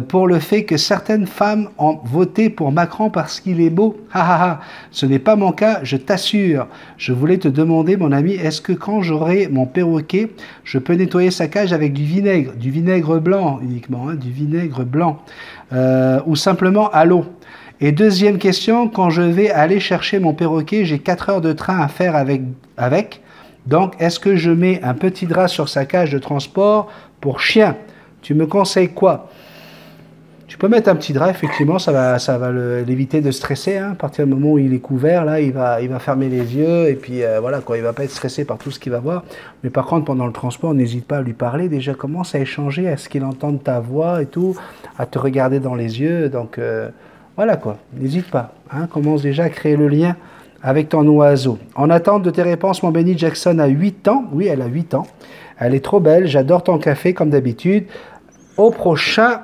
pour le fait que certaines femmes ont voté pour Macron parce qu'il est beau. Ha ha ha, ce n'est pas mon cas, je t'assure. Je voulais te demander, mon ami, est-ce que quand j'aurai mon perroquet, je peux nettoyer sa cage avec du vinaigre blanc uniquement, hein, du vinaigre blanc, ou simplement à l'eau? Et deuxième question, quand je vais aller chercher mon perroquet, j'ai 4 heures de train à faire avec. Donc, est-ce que je mets un petit drap sur sa cage de transport pour chien? Tu me conseilles quoi? Tu peux mettre un petit drap, effectivement, ça va l'éviter de stresser. Hein. À partir du moment où il est couvert, là, il va fermer les yeux et puis voilà, quoi, il ne va pas être stressé par tout ce qu'il va voir. Mais par contre, pendant le transport, n'hésite pas à lui parler. Déjà, commence à échanger, à ce qu'il entende ta voix et tout, à te regarder dans les yeux. Donc, voilà quoi, n'hésite pas, hein, commence déjà à créer le lien avec ton oiseau. En attente de tes réponses, mon Benny, Jackson a 8 ans. Oui, elle a 8 ans. Elle est trop belle, j'adore ton café comme d'habitude. Au prochain,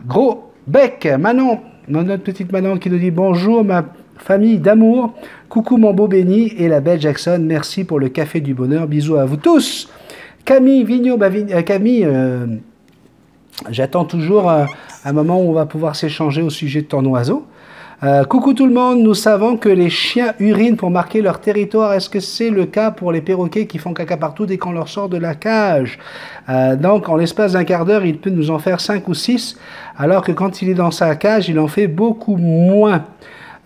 gros bec. Manon, notre petite Manon qui nous dit bonjour ma famille d'amour. Coucou mon beau Benny et la belle Jackson, merci pour le café du bonheur. Bisous à vous tous. Camille Vigneault, Camille... j'attends toujours un moment où on va pouvoir s'échanger au sujet de ton oiseau. Coucou tout le monde, nous savons que les chiens urinent pour marquer leur territoire. Est-ce que c'est le cas pour les perroquets qui font caca partout dès qu'on leur sort de la cage? Donc, en l'espace d'un quart d'heure, il peut nous en faire 5 ou 6, alors que quand il est dans sa cage, il en fait beaucoup moins.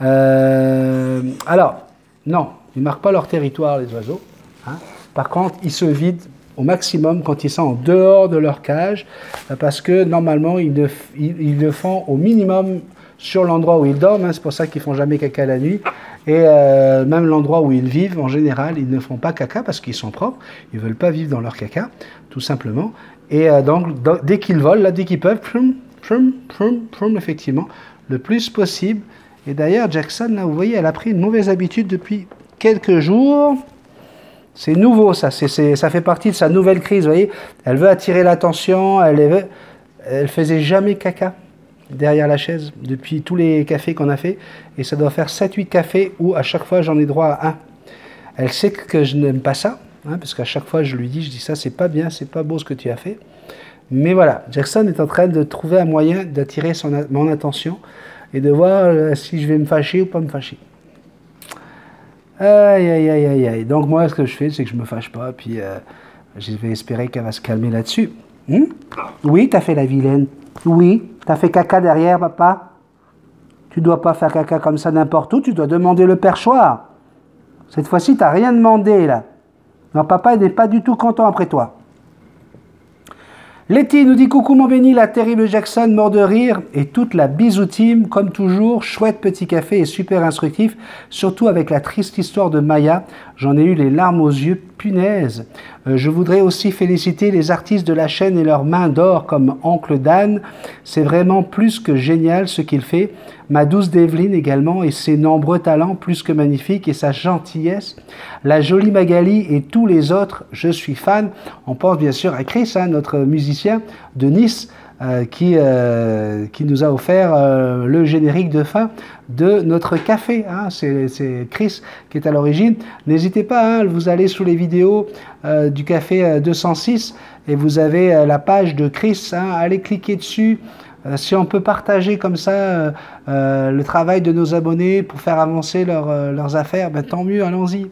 Alors, non, ils ne marquent pas leur territoire, les oiseaux. Hein. Par contre, ils se vident au maximum quand ils sont en dehors de leur cage, parce que normalement, ils le font au minimum sur l'endroit où ils dorment, hein, c'est pour ça qu'ils ne font jamais caca la nuit, et même l'endroit où ils vivent, en général, ils ne font pas caca parce qu'ils sont propres, ils ne veulent pas vivre dans leur caca, tout simplement, et donc dès qu'ils volent, là, dès qu'ils peuvent, effectivement, le plus possible, et d'ailleurs, Jackson, là, vous voyez, elle a pris une mauvaise habitude depuis quelques jours. C'est nouveau, ça fait partie de sa nouvelle crise, vous voyez. Elle veut attirer l'attention, elle faisait jamais caca derrière la chaise depuis tous les cafés qu'on a fait. Et ça doit faire 7-8 cafés où à chaque fois j'en ai droit à un. Elle sait que je n'aime pas ça, hein, parce qu'à chaque fois je dis ça, c'est pas bien, c'est pas beau ce que tu as fait. Mais voilà, Jackson est en train de trouver un moyen d'attirer mon attention et de voir si je vais me fâcher ou pas me fâcher. Aïe, aïe, aïe, aïe, aïe. Donc moi, ce que je fais, c'est que je me fâche pas, puis je vais espérer qu'elle va se calmer là-dessus. Oui, t'as fait la vilaine. Oui, t'as fait caca derrière, papa. Tu dois pas faire caca comme ça n'importe où, tu dois demander le perchoir. Cette fois-ci, t'as rien demandé, là. Non, papa n'est pas du tout content après toi. Letty nous dit coucou mon béni, la terrible Jackson, mort de rire, et toute la bisou team, comme toujours, chouette petit café et super instructif, surtout avec la triste histoire de Maya, j'en ai eu les larmes aux yeux, punaise. Je voudrais aussi féliciter les artistes de la chaîne et leurs mains d'or comme Oncle Dan, c'est vraiment plus que génial ce qu'il fait, ma douce Develyne également et ses nombreux talents plus que magnifiques et sa gentillesse, la jolie Magali et tous les autres, je suis fan, on pense bien sûr à Chris, hein, notre musicien de Nice, qui nous a offert le générique de fin de notre café. Hein. C'est Chris qui est à l'origine. N'hésitez pas, hein, vous allez sous les vidéos du café 206 et vous avez la page de Chris. Hein, allez cliquer dessus. Si on peut partager comme ça le travail de nos abonnés pour faire avancer leurs affaires, ben, tant mieux, allons-y.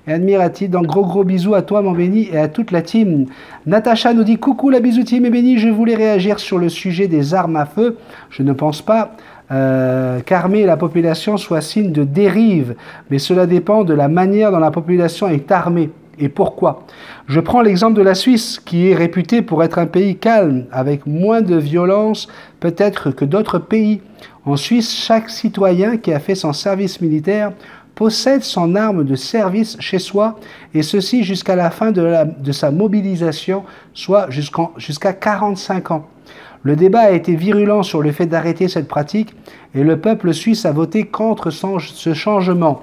Et admiratif, donc gros bisous à toi mon béni et à toute la team. Natacha nous dit coucou la bisou team et béni, je voulais réagir sur le sujet des armes à feu. Je ne pense pas qu'armer la population soit signe de dérive, mais cela dépend de la manière dont la population est armée. Et pourquoi? Je prends l'exemple de la Suisse, qui est réputée pour être un pays calme, avec moins de violence peut-être que d'autres pays. En Suisse, chaque citoyen qui a fait son service militaire possède son arme de service chez soi, et ceci jusqu'à la fin de sa mobilisation, soit jusqu'à 45 ans. Le débat a été virulent sur le fait d'arrêter cette pratique, et le peuple suisse a voté contre ce changement.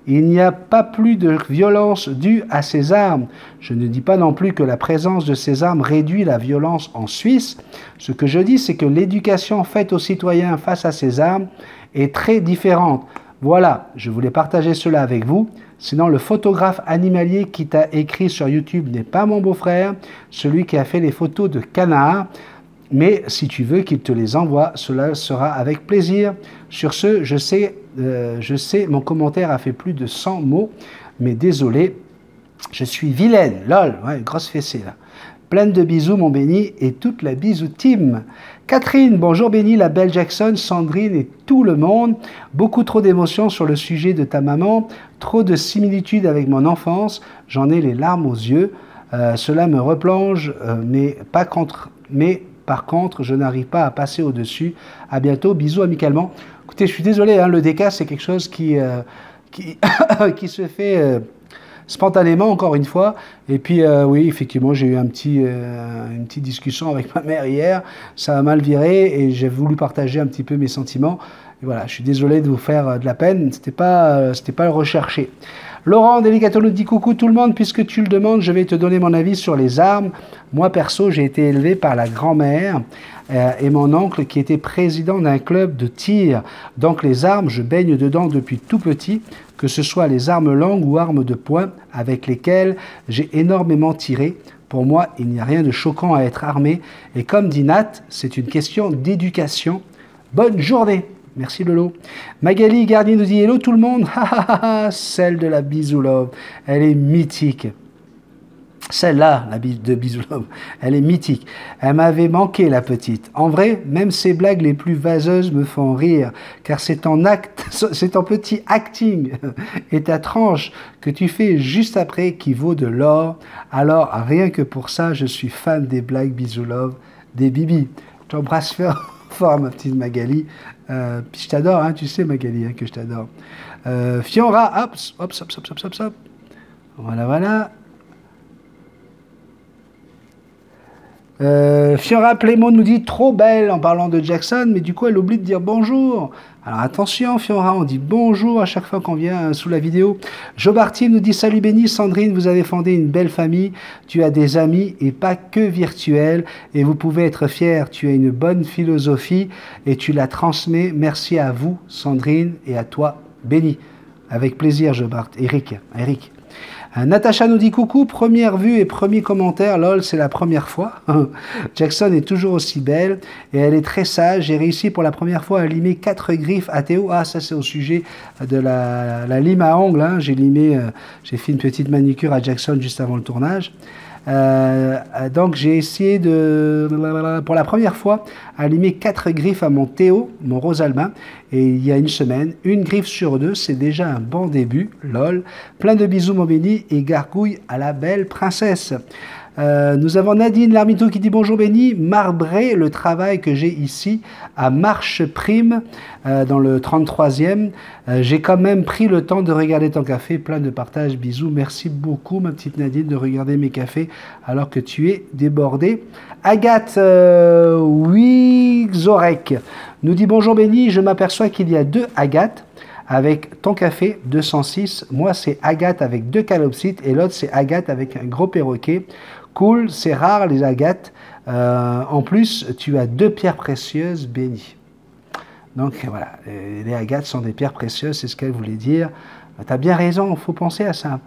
Il n'y a pas plus de violence due à ces armes. Je ne dis pas non plus que la présence de ces armes réduit la violence en Suisse. Ce que je dis, c'est que l'éducation faite aux citoyens face à ces armes est très différente. Voilà, je voulais partager cela avec vous. Sinon, le photographe animalier qui t'a écrit sur YouTube n'est pas mon beau-frère, celui qui a fait les photos de canards. Mais si tu veux qu'il te les envoie, cela sera avec plaisir. Sur ce, je sais, mon commentaire a fait plus de 100 mots, mais désolé, je suis vilaine, lol, ouais, grosse fessée là. Pleine de bisous, mon béni, et toute la bisou team. Catherine, bonjour béni, la belle Jackson, Sandrine et tout le monde. Beaucoup trop d'émotions sur le sujet de ta maman, trop de similitudes avec mon enfance, j'en ai les larmes aux yeux. Cela me replonge, mais par contre, je n'arrive pas à passer au-dessus. À bientôt, bisous amicalement. Écoutez, je suis désolé, hein, le déca, c'est quelque chose qui qui se fait spontanément, encore une fois. Et puis, oui, effectivement, j'ai eu une petite discussion avec ma mère hier. Ça a mal viré et j'ai voulu partager un petit peu mes sentiments. Et voilà, je suis désolé de vous faire de la peine. C'était pas le recherché. Laurent Delicato nous dit coucou tout le monde, puisque tu le demandes, je vais te donner mon avis sur les armes. Moi perso, j'ai été élevé par la grand-mère et mon oncle qui était président d'un club de tir. Donc les armes, je baigne dedans depuis tout petit, que ce soit les armes longues ou armes de poing avec lesquelles j'ai énormément tiré. Pour moi, il n'y a rien de choquant à être armé. Et comme dit Nat, c'est une question d'éducation. Bonne journée! Merci Lolo. Magali Garnier nous dit hello tout le monde. Celle de la Bisoulove, elle est mythique. Celle-là, de Bisoulove, elle est mythique. Elle m'avait manqué la petite. En vrai, même ses blagues les plus vaseuses me font rire, car c'est ton petit acting et ta tranche que tu fais juste après qui vaut de l'or. Alors, rien que pour ça, je suis fan des blagues Bisoulove, des bibis. Je t'embrasse fort, ma petite Magali. Puis je t'adore, hein, tu sais Magali, hein, que je t'adore. Fiora, hop. Voilà. Fiora Playmo nous dit trop belle en parlant de Jackson, mais du coup elle oublie de dire bonjour. Alors attention Fiora, on dit bonjour à chaque fois qu'on vient sous la vidéo. Jobarty nous dit salut béni, Sandrine, vous avez fondé une belle famille, tu as des amis et pas que virtuels, et vous pouvez être fiers, tu as une bonne philosophie et tu la transmets. Merci à vous Sandrine et à toi béni. Avec plaisir Jobart. Eric. Natacha nous dit coucou, première vue et premier commentaire, lol, c'est la première fois. Jackson est toujours aussi belle et elle est très sage. J'ai réussi pour la première fois à limer 4 griffes à Théo. Ah, ça c'est au sujet de la lime à ongles. Hein. J'ai fait une petite manicure à Jackson juste avant le tournage. Donc j'ai essayé pour la première fois à limer 4 griffes à mon Théo, mon Rosalbin, et il y a une semaine, une griffe sur 2, c'est déjà un bon début, lol. Plein de bisous mon béni et gargouille à la belle princesse. Nous avons Nadine Larmito qui dit bonjour Benny, marbré le travail que j'ai ici à Marche Prime dans le 33e. J'ai quand même pris le temps de regarder ton café, plein de partage, bisous. Merci beaucoup ma petite Nadine de regarder mes cafés alors que tu es débordée. Agathe Wixorek nous dit bonjour Benny, je m'aperçois qu'il y a 2 Agathe avec ton café 206. Moi c'est Agathe avec 2 calopsites et l'autre c'est Agathe avec un gros perroquet. Cool, c'est rare les agates. En plus, tu as 2 pierres précieuses bénies. Donc voilà, les agates sont des pierres précieuses, c'est ce qu'elle voulait dire. Tu as bien raison, il faut penser à ça.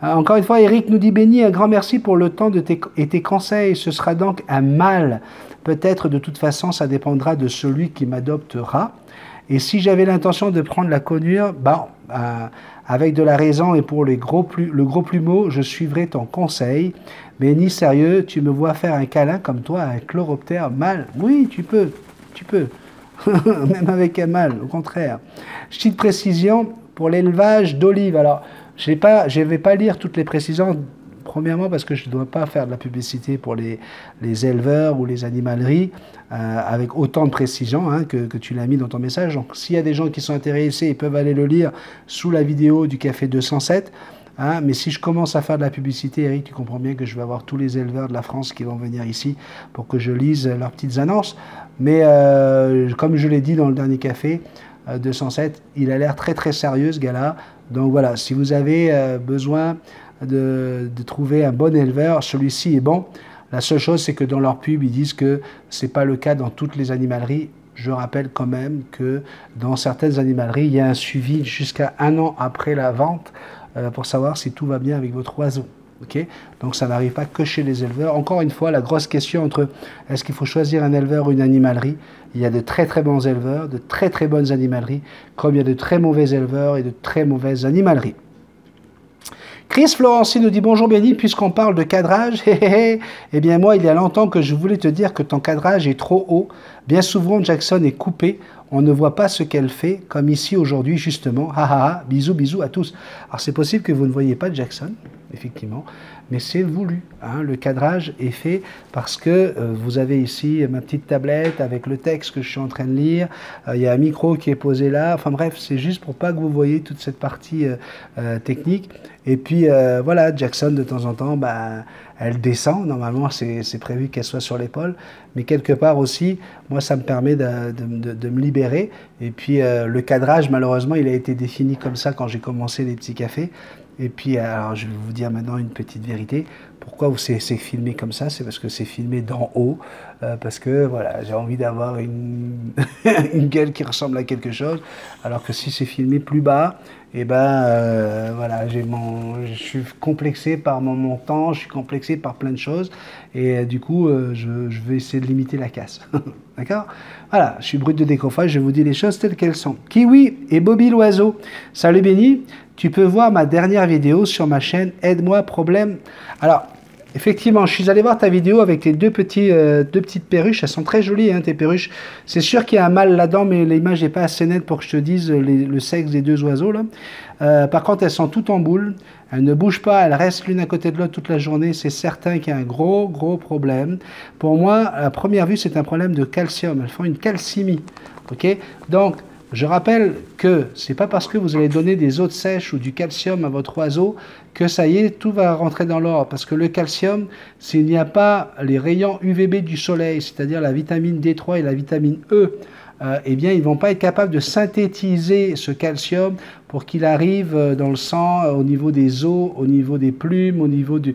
Encore une fois, Eric nous dit Benny, un grand merci pour le temps et tes conseils. Ce sera donc un mal. Peut-être de toute façon, ça dépendra de celui qui m'adoptera. Et si j'avais l'intention de prendre la conure, avec de la raison et pour le gros plumeau, je suivrai ton conseil. Benny, sérieux, tu me vois faire un câlin comme toi à un chloroptère mâle? Oui, tu peux. Même avec un mâle, au contraire. Petite précision pour l'élevage d'olives. Alors, je ne vais pas lire toutes les précisions. Premièrement, parce que je ne dois pas faire de la publicité pour les éleveurs ou les animaleries avec autant de précision que tu l'as mis dans ton message. Donc, s'il y a des gens qui sont intéressés, ils peuvent aller le lire sous la vidéo du Café 207. Mais si je commence à faire de la publicité, Eric, tu comprends bien que je vais avoir tous les éleveurs de la France qui vont venir ici pour que je lise leurs petites annonces. Mais comme je l'ai dit dans le dernier Café 207, il a l'air très très sérieux ce gars-là. Donc voilà, si vous avez besoin de trouver un bon éleveur, celui-ci est bon. La seule chose, c'est que dans leur pub, ils disent que ce n'est pas le cas dans toutes les animaleries. Je rappelle quand même que dans certaines animaleries, il y a un suivi jusqu'à 1 an après la vente pour savoir si tout va bien avec votre oiseau. Okay? Donc ça n'arrive pas que chez les éleveurs. Encore une fois, la grosse question entre est-ce qu'il faut choisir un éleveur ou une animalerie? Il y a de très très bons éleveurs, de très très bonnes animaleries, comme il y a de très mauvais éleveurs et de très mauvaises animaleries. Chris Florency nous dit bonjour Benny, puisqu'on parle de cadrage, eh bien moi il y a longtemps que je voulais te dire que ton cadrage est trop haut. Bien souvent Jackson est coupé, on ne voit pas ce qu'elle fait, comme ici aujourd'hui justement. Bisous bisous à tous. Alors c'est possible que vous ne voyez pas Jackson, effectivement, mais c'est voulu. Le cadrage est fait parce que vous avez ici ma petite tablette avec le texte que je suis en train de lire. Il y a un micro qui est posé là. Enfin bref, c'est juste pour pas que vous voyez toute cette partie technique. Et puis voilà, Jackson de temps en temps, elle descend. Normalement, c'est prévu qu'elle soit sur l'épaule. Mais quelque part aussi, moi, ça me permet de me libérer. Et puis le cadrage, malheureusement, il a été défini comme ça quand j'ai commencé les petits cafés. Et puis, alors, je vais vous dire maintenant une petite vérité. Pourquoi c'est filmé comme ça? C'est parce que c'est filmé d'en haut. Parce que, voilà, j'ai envie d'avoir une gueule qui ressemble à quelque chose. Alors que si c'est filmé plus bas, et voilà, je suis complexé par mon montant, je suis complexé par plein de choses. Et du coup, je vais essayer de limiter la casse. D'accord? Voilà, je suis brut de décoffrage, je vous dis les choses telles qu'elles sont. Kiwi et Bobby l'oiseau. Salut Benny, tu peux voir ma dernière vidéo sur ma chaîne Aide-moi problème. Alors, effectivement, je suis allé voir ta vidéo avec tes deux petites perruches. Elles sont très jolies, tes perruches. C'est sûr qu'il y a un mâle là-dedans, mais l'image n'est pas assez nette pour que je te dise le sexe des 2 oiseaux. Là. Par contre, elles sont toutes en boule. Elles ne bougent pas, elles restent l'une à côté de l'autre toute la journée. C'est certain qu'il y a un gros problème. Pour moi, à première vue, c'est un problème de calcium. Elles font une calcimie. Okay? Donc, je rappelle que ce n'est pas parce que vous allez donner des eaux sèches ou du calcium à votre oiseau que ça y est, tout va rentrer dans l'ordre. Parce que le calcium, s'il n'y a pas les rayons UVB du soleil, c'est-à-dire la vitamine D3 et la vitamine E, eh bien, ils ne vont pas être capables de synthétiser ce calcium pour qu'il arrive dans le sang, au niveau des os, au niveau des plumes, au niveau du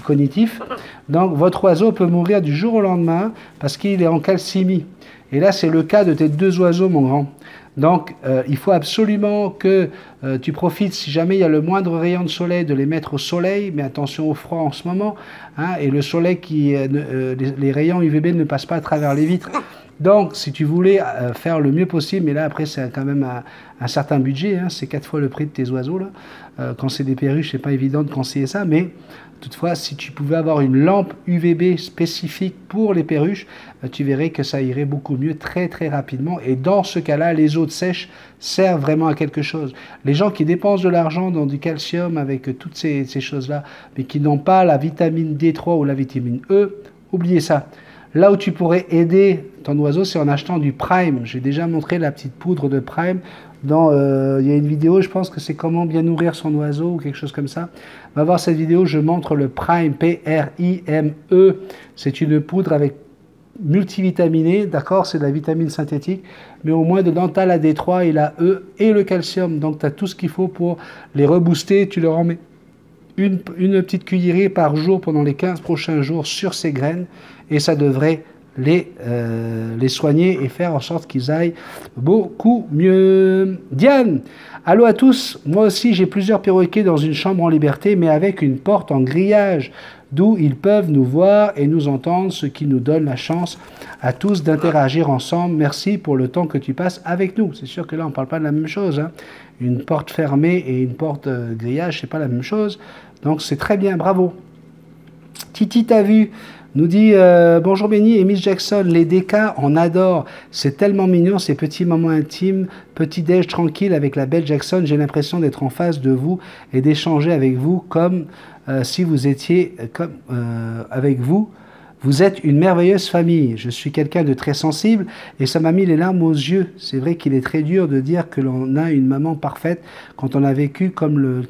cognitif. Donc, votre oiseau peut mourir du jour au lendemain parce qu'il est en calcimie. Et là, c'est le cas de tes 2 oiseaux, mon grand. Donc, il faut absolument que tu profites, si jamais il y a le moindre rayon de soleil, de les mettre au soleil, mais attention au froid en ce moment, et le soleil, les rayons UVB ne passent pas à travers les vitres. Donc, si tu voulais faire le mieux possible, mais là, après, c'est quand même un certain budget, hein, c'est 4 fois le prix de tes oiseaux, là. Quand c'est des perruches, c'est pas évident de conseiller ça, mais toutefois, si tu pouvais avoir une lampe UVB spécifique pour les perruches, tu verrais que ça irait beaucoup mieux très très rapidement. Et dans ce cas-là, les eaux de sèche servent vraiment à quelque chose. Les gens qui dépensent de l'argent dans du calcium avec toutes ces choses-là, mais qui n'ont pas la vitamine D3 ou la vitamine E, oubliez ça. Là où tu pourrais aider ton oiseau, c'est en achetant du Prime. J'ai déjà montré la petite poudre de Prime. Il y a une vidéo, je pense que c'est comment bien nourrir son oiseau ou quelque chose comme ça. Va voir cette vidéo, je montre le Prime, P-R-I-M-E. C'est une poudre avec multivitaminée, d'accord, c'est de la vitamine synthétique, mais au moins dedans, tu as la D3 et la E et le calcium. Donc, tu as tout ce qu'il faut pour les rebooster. Tu leur en mets une petite cuillerée par jour pendant les 15 prochains jours sur ces graines et ça devrait les soigner et faire en sorte qu'ils aillent beaucoup mieux. Diane, allô à tous, moi aussi j'ai plusieurs perroquets dans une chambre en liberté mais avec une porte en grillage d'où ils peuvent nous voir et nous entendre, ce qui nous donne la chance à tous d'interagir ensemble. Merci pour le temps que tu passes avec nous. C'est sûr que là on ne parle pas de la même chose, hein. Une porte fermée et une porte grillage, c'est pas la même chose. Donc c'est très bien, bravo. Titi, t'as vu, nous dit bonjour Benny et Miss Jackson, les DK on adore, c'est tellement mignon ces petits moments intimes, petit déj tranquille avec la belle Jackson, j'ai l'impression d'être en face de vous et d'échanger avec vous comme si vous étiez avec vous. Vous êtes une merveilleuse famille. Je suis quelqu'un de très sensible et ça m'a mis les larmes aux yeux. C'est vrai qu'il est très dur de dire que l'on a une maman parfaite quand on a vécu comme le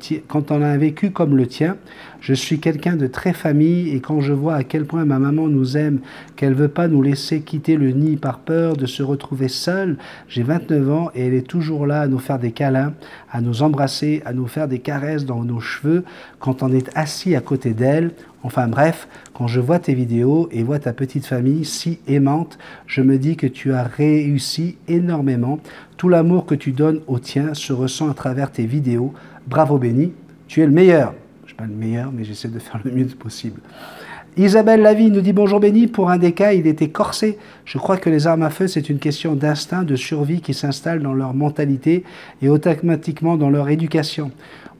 tien. Je suis quelqu'un de très famille et quand je vois à quel point ma maman nous aime, qu'elle ne veut pas nous laisser quitter le nid par peur de se retrouver seule, j'ai 29 ans et elle est toujours là à nous faire des câlins, à nous embrasser, à nous faire des caresses dans nos cheveux quand on est assis à côté d'elle. Enfin bref, quand je vois tes vidéos et vois ta petite famille si aimante, je me dis que tu as réussi énormément. Tout l'amour que tu donnes au tien se ressent à travers tes vidéos. Bravo Benny, tu es le meilleur. Je ne suis pas le meilleur, mais j'essaie de faire le mieux possible. Isabelle Lavie nous dit bonjour Benny, pour un des cas, il était corsé. Je crois que les armes à feu, c'est une question d'instinct, de survie qui s'installe dans leur mentalité et automatiquement dans leur éducation.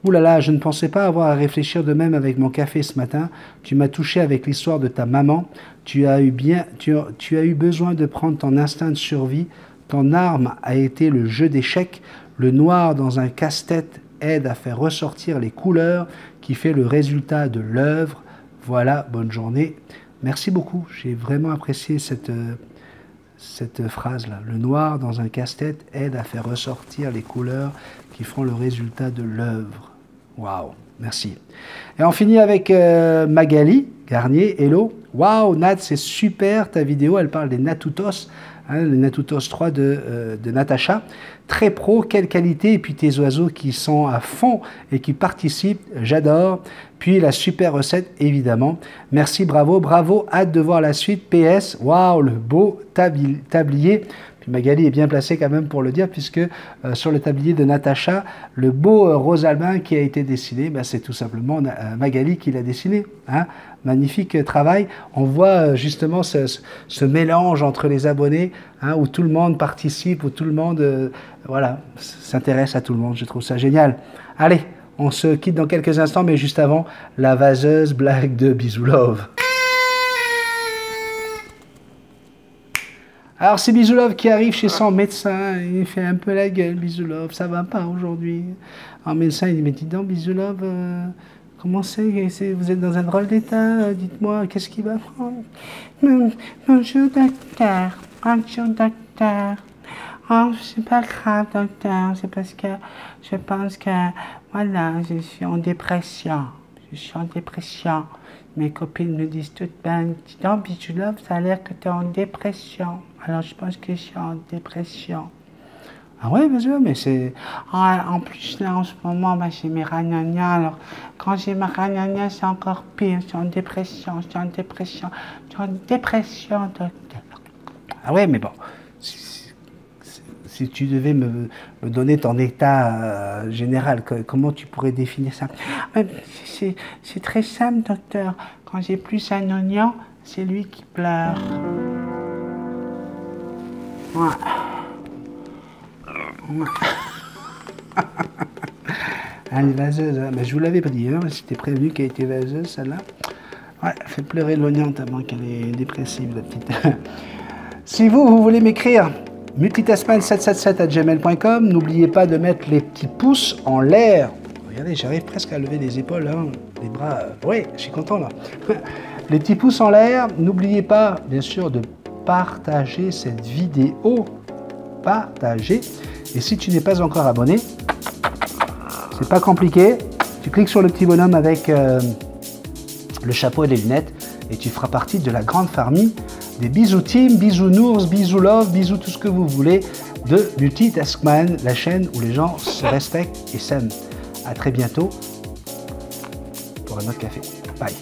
Ouh là là, je ne pensais pas avoir à réfléchir de même avec mon café ce matin. Tu m'as touché avec l'histoire de ta maman. Tu as eu besoin de prendre ton instinct de survie. Ton arme a été le jeu d'échecs. Le noir dans un casse-tête aide à faire ressortir les couleurs qui fait le résultat de l'œuvre. Voilà, bonne journée. Merci beaucoup. J'ai vraiment apprécié cette phrase-là. Le noir dans un casse-tête aide à faire ressortir les couleurs qui font le résultat de l'œuvre. Waouh, merci. Et on finit avec Magali Garnier. Hello. Waouh, Nat, c'est super ta vidéo. Elle parle des Natutos, hein, les Natutos 3 de Natacha. Très pro, quelle qualité. Et puis tes oiseaux qui sont à fond et qui participent, j'adore. Puis la super recette, évidemment. Merci, bravo, bravo. Hâte de voir la suite. PS, waouh, le beau tablier. Puis Magali est bien placée quand même pour le dire, puisque sur le tablier de Natacha, le beau rose albin qui a été dessiné, ben, c'est tout simplement Magali qui l'a dessiné. Hein. Magnifique travail. On voit justement ce mélange entre les abonnés, hein, où tout le monde participe, où tout le monde voilà, s'intéresse à tout le monde. Je trouve ça génial. Allez, on se quitte dans quelques instants, mais juste avant, la vaseuse blague de Bisou Love. Alors c'est Bisou Love qui arrive chez son médecin, il fait un peu la gueule, Bisou Love, ça va pas aujourd'hui. Alors le médecin il dit, mais dis donc Bisou Love, comment c'est, vous êtes dans un drôle d'état, dites-moi, qu'est-ce qui va prendre? Bonjour docteur, bonjour docteur. Oh, c'est pas grave docteur, c'est parce que je pense que, voilà, je suis en dépression. Mes copines me disent toutes, ben, dis donc Bisou Love, ça a l'air que tu es en dépression. Alors je pense que je suis en dépression. Ah ouais, bien sûr, mais c'est... Ah, en plus, là, en ce moment, ben, j'ai mes ragnagnas. Alors, quand j'ai mes ragnagnas, c'est encore pire. Je suis en dépression, docteur. Ah ouais, mais bon, si tu devais me donner ton état général, comment tu pourrais définir ça? C'est très simple, docteur. Quand j'ai plus un oignon, c'est lui qui pleure. Ouais. Elle est vaseuse, hein. Mais je vous l'avais pas dit, hein, c'était prévenu qu'elle était vaseuse, celle-là. Ouais, elle fait pleurer l'oignon tellement qu'elle est dépressive, la petite. Si vous voulez m'écrire, multitaskman777@gmail.com, n'oubliez pas de mettre les petits pouces en l'air. Regardez, j'arrive presque à lever les épaules, hein, les bras. Oui, je suis content là. Les petits pouces en l'air. N'oubliez pas, bien sûr, de partager cette vidéo. Partager. Et si tu n'es pas encore abonné, c'est pas compliqué. Tu cliques sur le petit bonhomme avec le chapeau et les lunettes et tu feras partie de la grande famille des bisous team, bisous nours, bisous love, bisous tout ce que vous voulez de Multitaskman, la chaîne où les gens se respectent et s'aiment. À très bientôt pour un autre café. Bye.